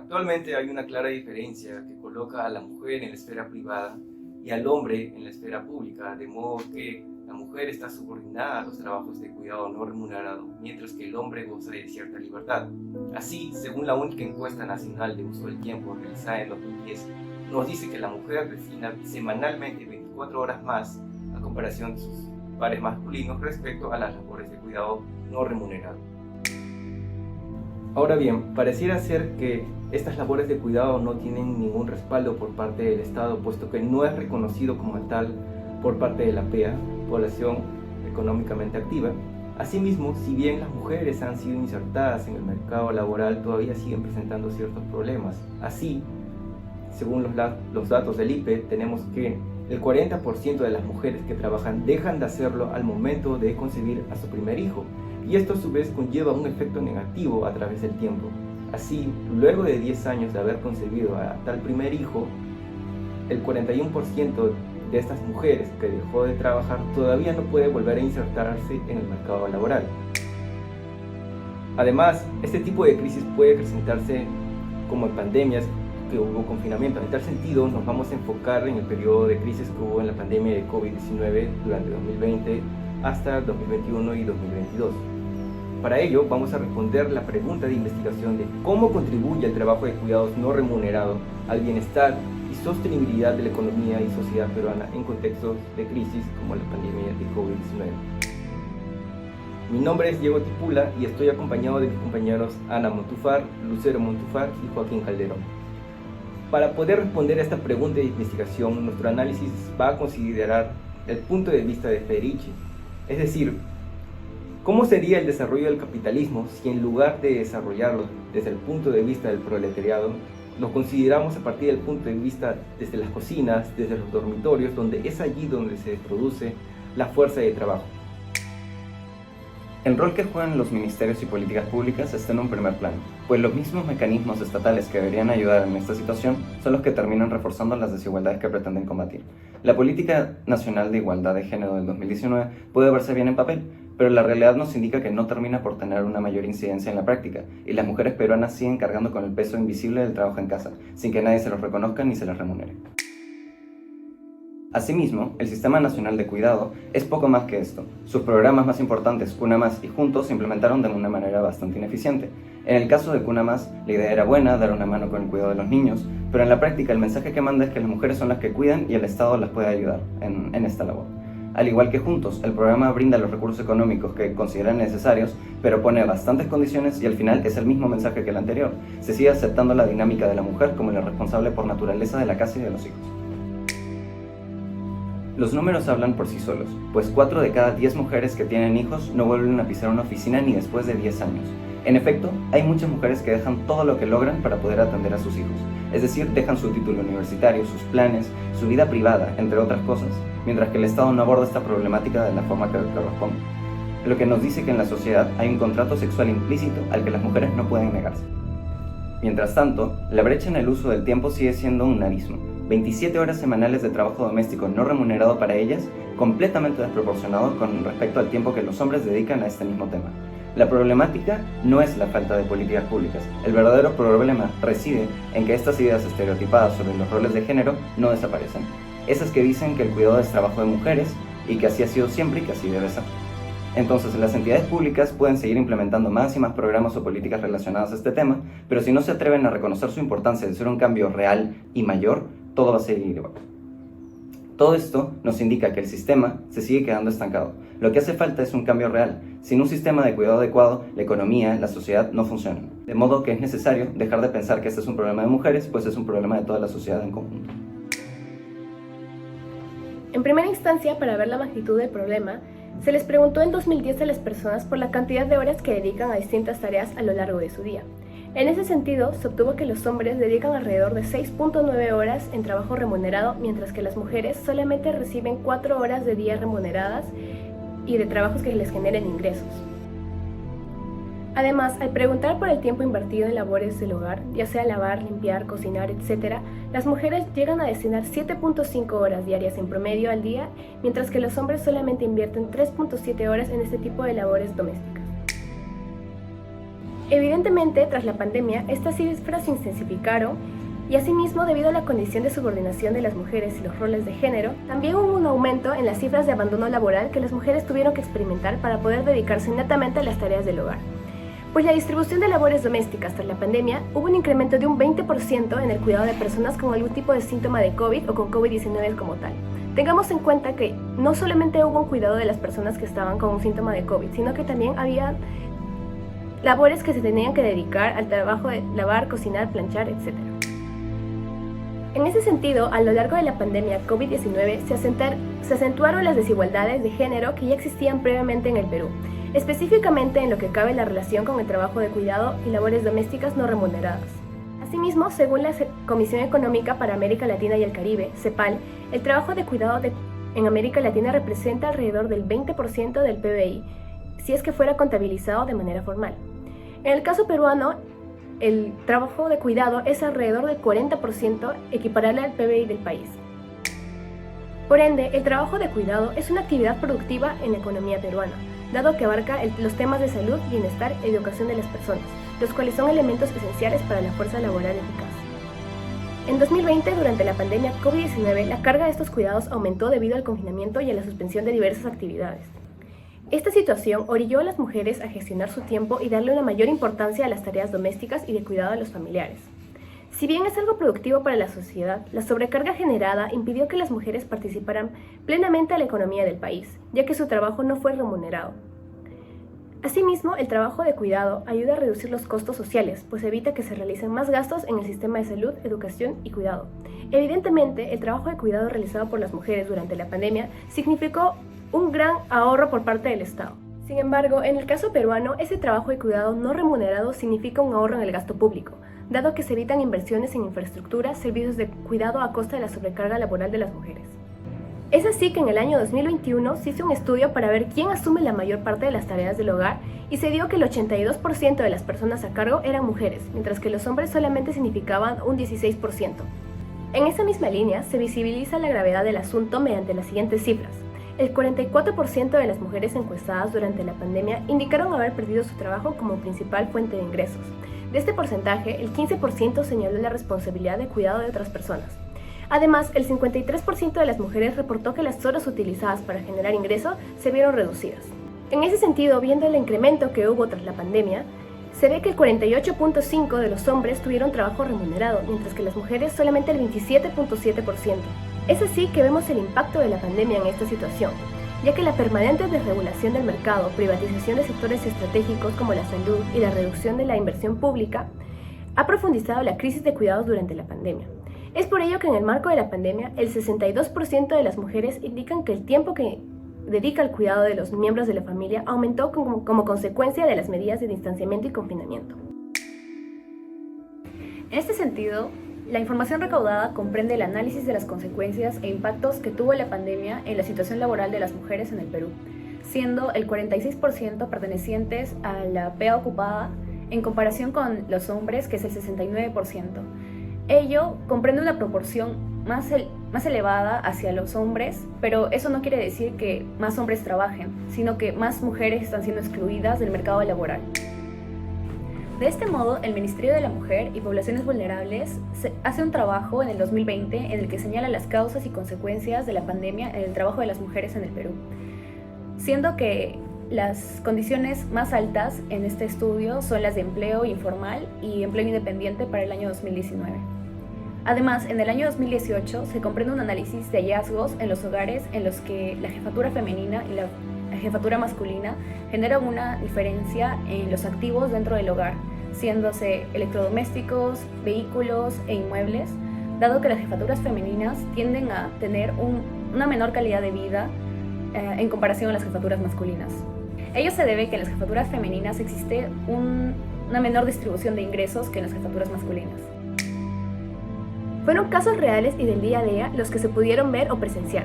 Actualmente hay una clara diferencia que coloca a la mujer en la esfera privada y al hombre en la esfera pública, de modo que la mujer está subordinada a los trabajos de cuidado no remunerado, mientras que el hombre goza de cierta libertad. Así, según la única encuesta nacional de uso del tiempo realizada en 2010, nos dice que la mujer destina semanalmente 24 horas más a comparación de sus pares masculinos respecto a las labores de cuidado no remunerado. Ahora bien, pareciera ser que estas labores de cuidado no tienen ningún respaldo por parte del Estado, puesto que no es reconocido como tal por parte de la PEA, población económicamente activa. Asimismo, si bien las mujeres han sido insertadas en el mercado laboral, todavía siguen presentando ciertos problemas. Así, según los datos del IPE, tenemos que el 40% de las mujeres que trabajan dejan de hacerlo al momento de concebir a su primer hijo, y esto a su vez conlleva un efecto negativo a través del tiempo. Así, luego de 10 años de haber concebido a tal primer hijo, el 41% de estas mujeres que dejó de trabajar todavía no puede volver a insertarse en el mercado laboral. Además, este tipo de crisis puede presentarse como en pandemias que hubo confinamiento. En tal sentido, nos vamos a enfocar en el periodo de crisis que hubo en la pandemia de COVID-19 durante 2020 hasta 2021 y 2022. Para ello, vamos a responder la pregunta de investigación de cómo contribuye el trabajo de cuidados no remunerado al bienestar y sostenibilidad de la economía y sociedad peruana en contextos de crisis como la pandemia de COVID-19. Mi nombre es Diego Tipula y estoy acompañado de mis compañeros Ana Montúfar, Lucero Montúfar y Joaquín Calderón. Para poder responder a esta pregunta de investigación, nuestro análisis va a considerar el punto de vista de Federici, es decir, ¿cómo sería el desarrollo del capitalismo si en lugar de desarrollarlo desde el punto de vista del proletariado, lo consideramos a partir del punto de vista desde las cocinas, desde los dormitorios, donde es allí donde se produce la fuerza de trabajo? El rol que juegan los ministerios y políticas públicas está en un primer plano, pues los mismos mecanismos estatales que deberían ayudar en esta situación son los que terminan reforzando las desigualdades que pretenden combatir. La Política Nacional de Igualdad de Género del 2019 puede verse bien en papel, pero la realidad nos indica que no termina por tener una mayor incidencia en la práctica, y las mujeres peruanas siguen cargando con el peso invisible del trabajo en casa, sin que nadie se los reconozca ni se les remunere. Asimismo, el Sistema Nacional de Cuidado es poco más que esto. Sus programas más importantes, Cuna Más y Juntos, se implementaron de una manera bastante ineficiente. En el caso de Cuna Más, la idea era buena, dar una mano con el cuidado de los niños, pero en la práctica el mensaje que manda es que las mujeres son las que cuidan y el Estado las puede ayudar en esta labor. Al igual que Juntos, el programa brinda los recursos económicos que consideran necesarios, pero pone bastantes condiciones y al final es el mismo mensaje que el anterior. Se sigue aceptando la dinámica de la mujer como la responsable por naturaleza de la casa y de los hijos. Los números hablan por sí solos, pues 4 de cada 10 mujeres que tienen hijos no vuelven a pisar una oficina ni después de 10 años. En efecto, hay muchas mujeres que dejan todo lo que logran para poder atender a sus hijos, es decir, dejan su título universitario, sus planes, su vida privada, entre otras cosas, mientras que el Estado no aborda esta problemática de la forma que corresponde. Lo que nos dice que en la sociedad hay un contrato sexual implícito al que las mujeres no pueden negarse. Mientras tanto, la brecha en el uso del tiempo sigue siendo un abismo. 27 horas semanales de trabajo doméstico no remunerado para ellas, completamente desproporcionado con respecto al tiempo que los hombres dedican a este mismo tema. La problemática no es la falta de políticas públicas, el verdadero problema reside en que estas ideas estereotipadas sobre los roles de género no desaparecen. Esas que dicen que el cuidado es trabajo de mujeres y que así ha sido siempre y que así debe ser. Entonces, las entidades públicas pueden seguir implementando más y más programas o políticas relacionadas a este tema, pero si no se atreven a reconocer su importancia de ser un cambio real y mayor, todo va a seguir igual. Todo esto nos indica que el sistema se sigue quedando estancado. Lo que hace falta es un cambio real. Sin un sistema de cuidado adecuado, la economía, la sociedad no funcionan. De modo que es necesario dejar de pensar que este es un problema de mujeres, pues es un problema de toda la sociedad en conjunto. En primera instancia, para ver la magnitud del problema, se les preguntó en 2010 a las personas por la cantidad de horas que dedican a distintas tareas a lo largo de su día. En ese sentido, se obtuvo que los hombres dedican alrededor de 6.9 horas en trabajo remunerado, mientras que las mujeres solamente reciben 4 horas de día remuneradas y de trabajos que les generen ingresos. Además, al preguntar por el tiempo invertido en labores del hogar, ya sea lavar, limpiar, cocinar, etc., las mujeres llegan a destinar 7.5 horas diarias en promedio al día, mientras que los hombres solamente invierten 3.7 horas en este tipo de labores domésticas. Evidentemente, tras la pandemia, estas cifras se intensificaron y asimismo, debido a la condición de subordinación de las mujeres y los roles de género, también hubo un aumento en las cifras de abandono laboral que las mujeres tuvieron que experimentar para poder dedicarse netamente a las tareas del hogar. Pues la distribución de labores domésticas tras la pandemia, hubo un incremento de un 20% en el cuidado de personas con algún tipo de síntoma de COVID o con COVID-19 como tal. Tengamos en cuenta que no solamente hubo un cuidado de las personas que estaban con un síntoma de COVID, sino que también había labores que se tenían que dedicar al trabajo de lavar, cocinar, planchar, etc. En ese sentido, a lo largo de la pandemia COVID-19 se acentuaron las desigualdades de género que ya existían previamente en el Perú, específicamente en lo que cabe la relación con el trabajo de cuidado y labores domésticas no remuneradas. Asimismo, según la Comisión Económica para América Latina y el Caribe, CEPAL, el trabajo de cuidado en América Latina representa alrededor del 20% del PBI, si es que fuera contabilizado de manera formal. En el caso peruano, el trabajo de cuidado es alrededor del 40%, equiparable al PBI del país. Por ende, el trabajo de cuidado es una actividad productiva en la economía peruana, dado que abarca los temas de salud, bienestar y educación de las personas, los cuales son elementos esenciales para la fuerza laboral eficaz. En 2020, durante la pandemia COVID-19, la carga de estos cuidados aumentó debido al confinamiento y a la suspensión de diversas actividades. Esta situación orilló a las mujeres a gestionar su tiempo y darle una mayor importancia a las tareas domésticas y de cuidado de los familiares. Si bien es algo productivo para la sociedad, la sobrecarga generada impidió que las mujeres participaran plenamente en la economía del país, ya que su trabajo no fue remunerado. Asimismo, el trabajo de cuidado ayuda a reducir los costos sociales, pues evita que se realicen más gastos en el sistema de salud, educación y cuidado. Evidentemente, el trabajo de cuidado realizado por las mujeres durante la pandemia significó un gran ahorro por parte del Estado. Sin embargo, en el caso peruano, ese trabajo de cuidado no remunerado significa un ahorro en el gasto público, dado que se evitan inversiones en infraestructura, servicios de cuidado a costa de la sobrecarga laboral de las mujeres. Es así que en el año 2021 se hizo un estudio para ver quién asume la mayor parte de las tareas del hogar y se dio que el 82% de las personas a cargo eran mujeres, mientras que los hombres solamente significaban un 16%. En esa misma línea se visibiliza la gravedad del asunto mediante las siguientes cifras. El 44% de las mujeres encuestadas durante la pandemia indicaron haber perdido su trabajo como principal fuente de ingresos. De este porcentaje, el 15% señaló la responsabilidad de cuidado de otras personas. Además, el 53% de las mujeres reportó que las horas utilizadas para generar ingresos se vieron reducidas. En ese sentido, viendo el incremento que hubo tras la pandemia, se ve que el 48.5% de los hombres tuvieron trabajo remunerado, mientras que las mujeres solamente el 27.7%. Es así que vemos el impacto de la pandemia en esta situación, ya que la permanente desregulación del mercado, privatización de sectores estratégicos como la salud y la reducción de la inversión pública ha profundizado la crisis de cuidados durante la pandemia. Es por ello que en el marco de la pandemia, el 62% de las mujeres indican que el tiempo que dedica al cuidado de los miembros de la familia aumentó como consecuencia de las medidas de distanciamiento y confinamiento. En este sentido, la información recaudada comprende el análisis de las consecuencias e impactos que tuvo la pandemia en la situación laboral de las mujeres en el Perú, siendo el 46% pertenecientes a la PEA ocupada en comparación con los hombres, que es el 69%. Ello comprende una proporción más elevada hacia los hombres, pero eso no quiere decir que más hombres trabajen, sino que más mujeres están siendo excluidas del mercado laboral. De este modo, el Ministerio de la Mujer y Poblaciones Vulnerables hace un trabajo en el 2020 en el que señala las causas y consecuencias de la pandemia en el trabajo de las mujeres en el Perú, siendo que las condiciones más altas en este estudio son las de empleo informal y empleo independiente para el año 2019. Además, en el año 2018 se comprende un análisis de hallazgos en los hogares en los que la jefatura femenina y la jefatura masculina generan una diferencia en los activos dentro del hogar, siéndose electrodomésticos, vehículos e inmuebles, dado que las jefaturas femeninas tienden a tener una menor calidad de vida en comparación a las jefaturas masculinas. Ello se debe que en las jefaturas femeninas existe una menor distribución de ingresos que en las jefaturas masculinas. Fueron casos reales y del día a día los que se pudieron ver o presenciar.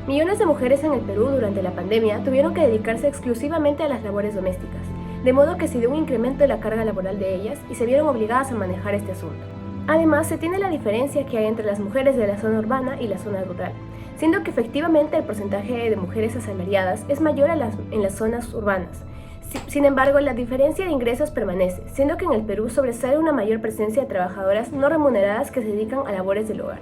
Millones de mujeres en el Perú durante la pandemia tuvieron que dedicarse exclusivamente a las labores domésticas, de modo que se dio un incremento de la carga laboral de ellas y se vieron obligadas a manejar este asunto. Además, se tiene la diferencia que hay entre las mujeres de la zona urbana y la zona rural, siendo que efectivamente el porcentaje de mujeres asalariadas es mayor en las zonas urbanas. Sin embargo, la diferencia de ingresos permanece, siendo que en el Perú sobresale una mayor presencia de trabajadoras no remuneradas que se dedican a labores del hogar.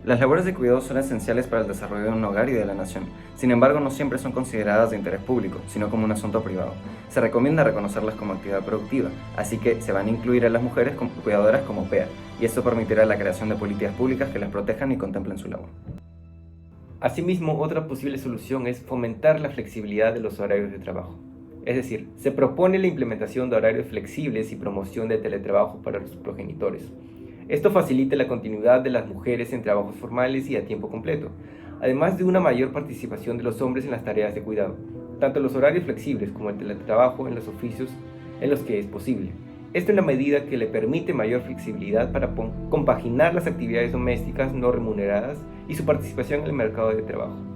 Las labores de cuidado son esenciales para el desarrollo de un hogar y de la nación. Sin embargo, no siempre son consideradas de interés público, sino como un asunto privado. Se recomienda reconocerlas como actividad productiva, así que se van a incluir a las mujeres cuidadoras como PEA, y esto permitirá la creación de políticas públicas que las protejan y contemplen su labor. Asimismo, otra posible solución es fomentar la flexibilidad de los horarios de trabajo. Es decir, se propone la implementación de horarios flexibles y promoción de teletrabajo para los progenitores. Esto facilita la continuidad de las mujeres en trabajos formales y a tiempo completo, además de una mayor participación de los hombres en las tareas de cuidado, tanto los horarios flexibles como el teletrabajo en los oficios en los que es posible. Esto en la medida que le permite mayor flexibilidad para compaginar las actividades domésticas no remuneradas y su participación en el mercado de trabajo.